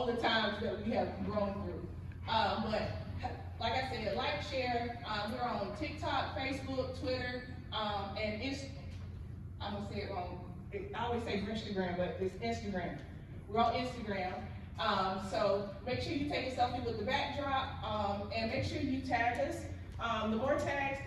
all the times that we have grown through. But like I said, like, share. We're on TikTok, Facebook, Twitter, and I'm gonna say it wrong. I always say Instagram, but it's Instagram. We're on Instagram. So make sure you take a selfie with the backdrop, and make sure you tag us. The more tags,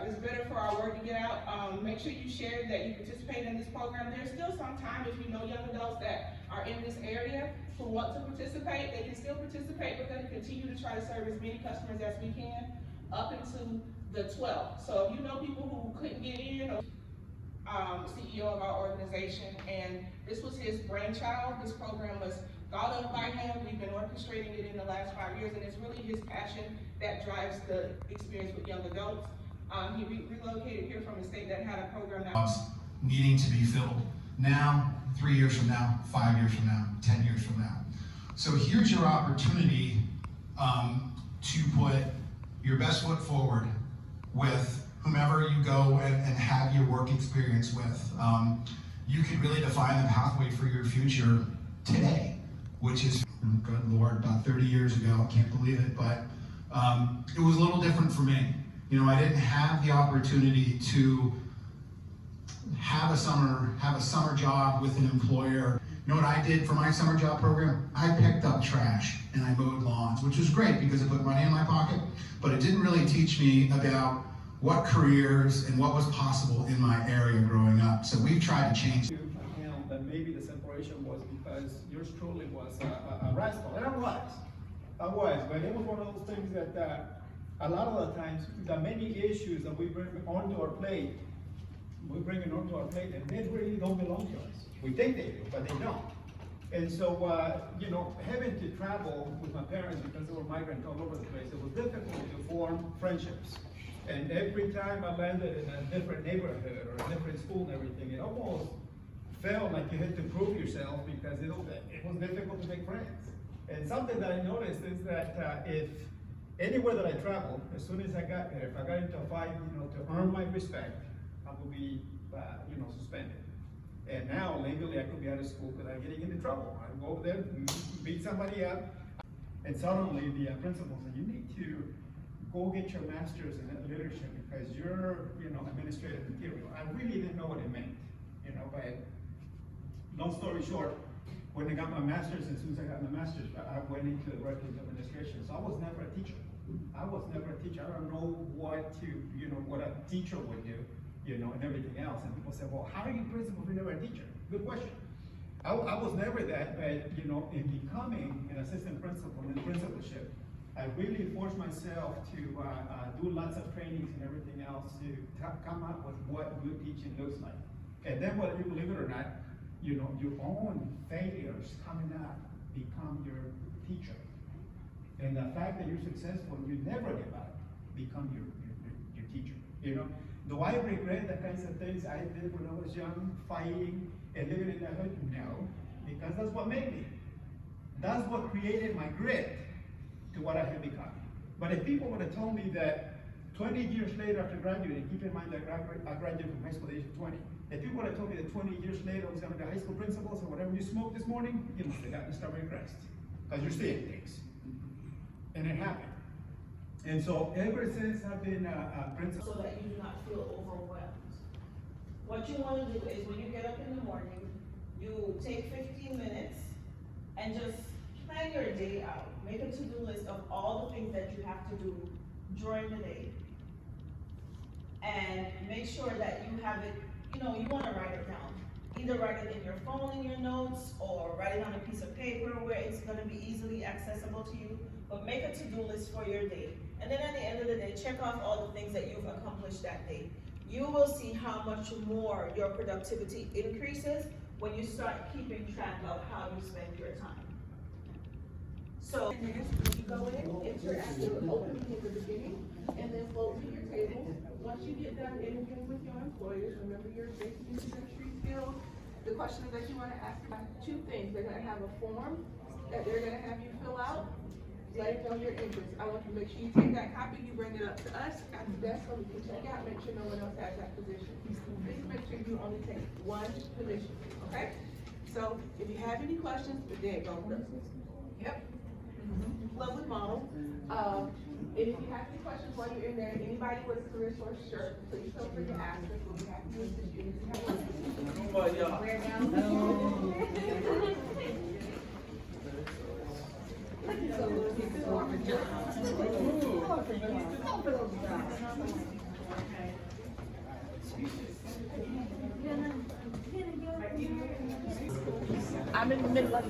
is better for our word to get out. Make sure you share that you participate in this program. There's still some time if you know young adults that are in this area who want to participate. They can still participate. We're going to continue to try to serve as many customers as we can up until the 12th. So if you know people who couldn't get in, or CEO of our organization, and this was his brainchild. This program was thought of by him. We've been orchestrating it in the last 5 years, and it's really his passion that drives the experience with young adults. He relocated here from a state that had a program that needing to be filled now, 3 years from now, 5 years from now, 10 years from now. So here's your opportunity to put your best foot forward with whomever you go and have your work experience with. You could really define the pathway for your future today, which is, good Lord, about 30 years ago. I can't believe it, but it was a little different for me. You know, I didn't have the opportunity to have a summer job with an employer. You know what I did for my summer job program? I picked up trash and I mowed lawns, which was great because it put money in my pocket, but it didn't really teach me about what careers and what was possible in my area growing up. So we've tried to change. That maybe the separation was because yours truly was a rascal, and I was, but it was one of those things that a lot of the times, the many issues that we bring onto our plate, and they really don't belong to us. We think they do, but they don't. And so, you know, having to travel with my parents because they were migrants all over the place, it was difficult to form friendships. And every time I landed in a different neighborhood or a different school and everything, it almost felt like you had to prove yourself because it was difficult to make friends. And something that I noticed is that if anywhere that I traveled, as soon as I got there, if I got into a fight, you know, to earn my respect, I would be, you know, suspended. And now, legally, I could be out of school without getting into trouble. I go over there, beat somebody up, and suddenly the principal said, you need to go get your master's in literature because you're, you know, administrative material. I really didn't know what it meant, you know, but long story short, when I got my master's, as soon as I got my master's, I went into administration. So I was never a teacher. I don't know what a teacher would do, you know, and everything else. And people say, well, how are you principal if you're never a teacher? Good question. I was never that, but, you know, in becoming an assistant principal in principalship, I really forced myself to do lots of trainings and everything else to come up with what good teaching looks like. And then whether you believe it or not, you know, your own failures coming up become your teacher. And the fact that you're successful and you never give up become your teacher. You know, do I regret the kinds of things I did when I was young, fighting and living in that hood? No, because that's what made me. That's what created my grit to what I have become. But if people would have told me that 20 years later after graduating, keep in mind that I graduated from high school at the age of 20. If people would have told me that 20 years later I was going to be high school principal, so whatever you smoked this morning, you must have gotten a strawberry crest. Because you're seeing things. And it happened. And so ever since I've been a principal. So that you do not feel overwhelmed. What you want to do is when you get up in the morning, you take 15 minutes and just plan your day out. Make a to-do list of all the things that you have to do during the day. And make sure that you have it, you know, you want to write it down. Either write it in your phone in your notes or write it on a piece of paper where it's going to be easily accessible to you. But make a to-do list for your day. And then at the end of the day, check off all the things that you've accomplished that day. You will see how much more your productivity increases when you start keeping track of how you spend your time. So when you go in, interactive, open in the beginning, and then float to your table. Once you get done interviewing with your employers, remember your basic introductory skills. The questions that you want to ask about two things. They're going to have a form that they're going to have you fill out. Let it know your interest. I want you to make sure you take that copy, you bring it up to us at the desk so we can check out, make sure no one else has that position. Please make sure you only take one position, okay? So if you have any questions, then go through. Yep. Lovely model. If you have any questions while you're in there, anybody with a career source shirt, please feel free to ask us. We'll be happy to assist you. I'm in the middle of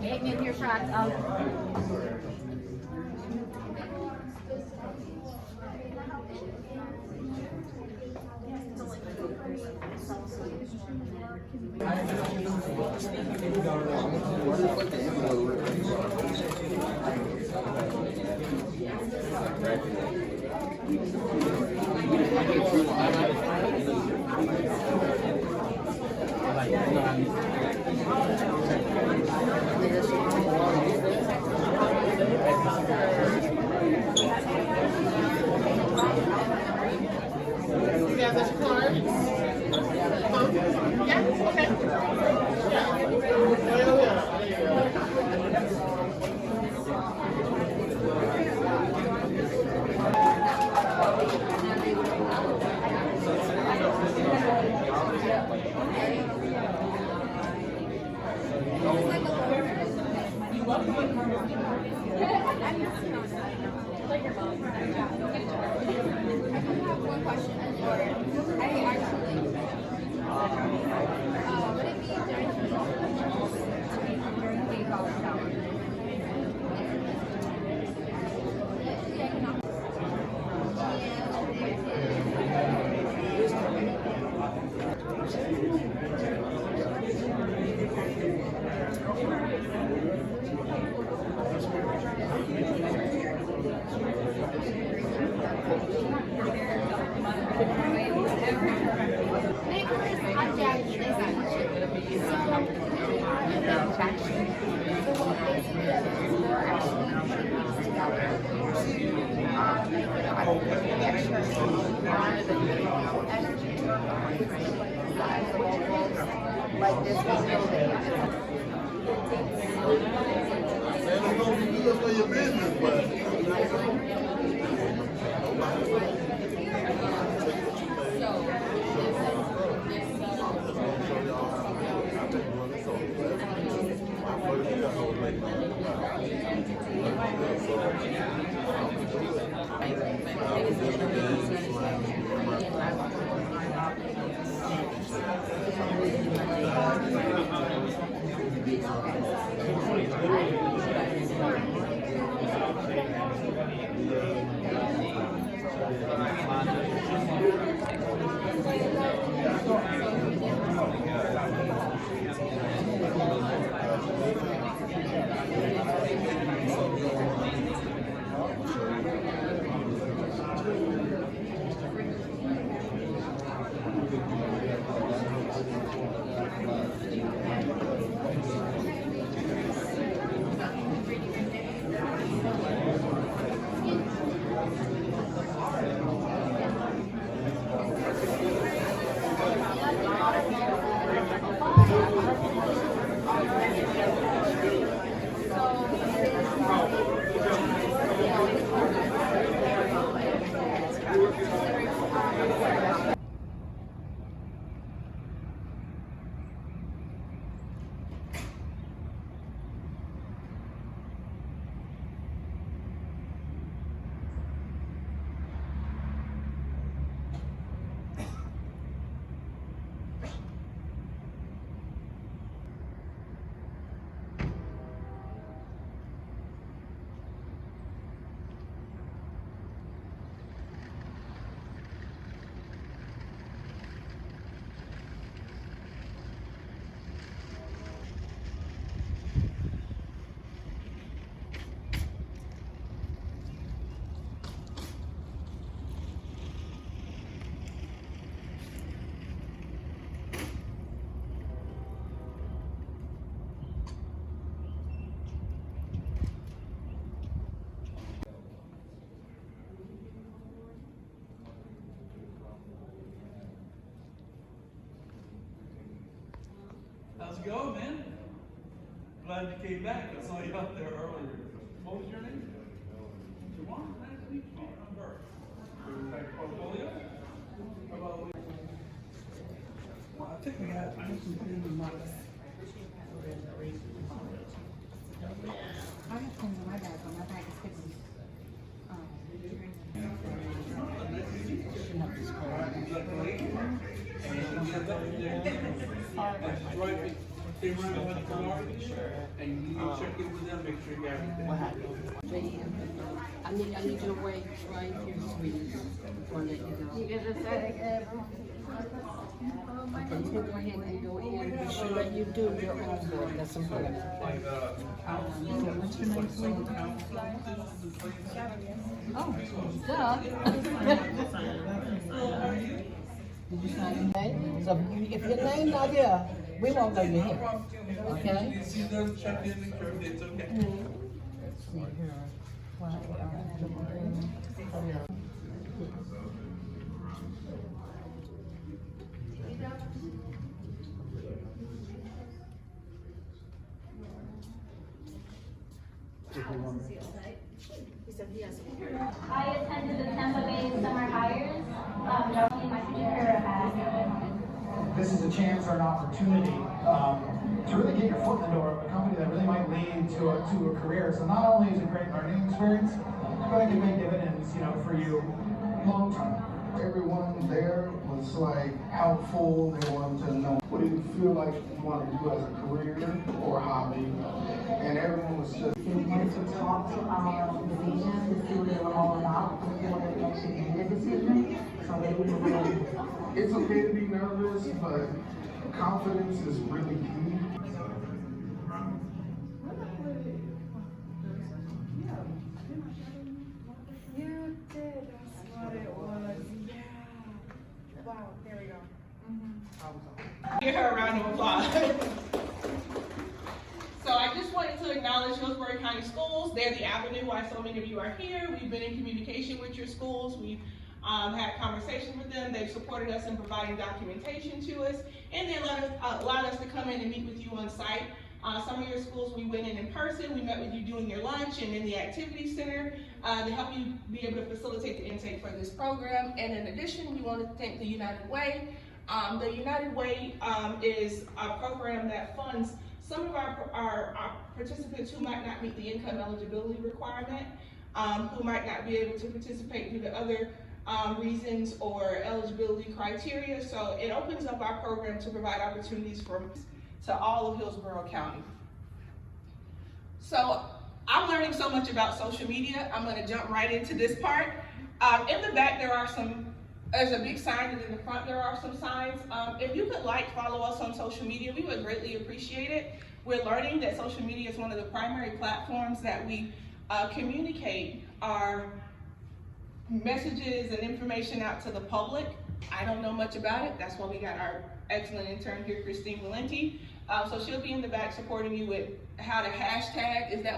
Getting in your truck. One question. I actually, would it be during the college hours? Like this whole building. It's gonna be good for your business, but go, man. Glad you came back. I saw you out there earlier. What was your name? Javon, nice to meet you. I'm Bert. Portfolio? How about we? Well, I think we got some things in mind. I have things in my bag, but my bag is fixing. They run with the car, and you check in with them, make sure you got everything. I need you to wait right here, sweetie, before I let you go. You get the setting, Okay, you can go ahead and go in, be sure that you do your own work, that's important. Like, What's your name, sweetie? Oh, did you sign your name? So if your name's not here, we won't know you're here, okay? you see them, check in, make sure it's okay. Let's see here. I attended the Tampa Bay Summer Hires, my senior year. This is a chance or an opportunity to really get your foot in the door of a company that really might lead to a career. So not only is it a great learning experience, but it can make dividends, for you long term. Everyone there was like helpful. They wanted to know what do you feel like you want to do as a career or hobby, and everyone was just. They wanted to talk to our division to see what they were all about before they actually made a decision. So they were really. It's okay to be nervous, but confidence is really key. You did, that's what it was, yeah. Wow, there we go. Give her a round of applause. So I just wanted to acknowledge Hillsborough County Schools. They're the avenue why so many of you are here. We've been in communication with your schools. We've had conversations with them. They've supported us in providing documentation to us, and they allowed us to come in and meet with you on site. Some of your schools, we went in person. We met with you during your lunch and in the activity center to help you be able to facilitate the intake for this program. And in addition, we want to thank the United Way. The United Way is a program that funds some of our participants who might not meet the income eligibility requirement, who might not be able to participate due to other reasons or eligibility criteria. So it opens up our program to provide opportunities to all of Hillsborough County. So I'm learning so much about social media. I'm gonna jump right into this part. In the back, there's a big sign, and in the front, there are some signs. If you could follow us on social media, we would greatly appreciate it. We're learning that social media is one of the primary platforms that we communicate our messages and information out to the public. I don't know much about it. That's why we got our excellent intern here, Christine Valenti. So she'll be in the back supporting you with how to hashtag. Is that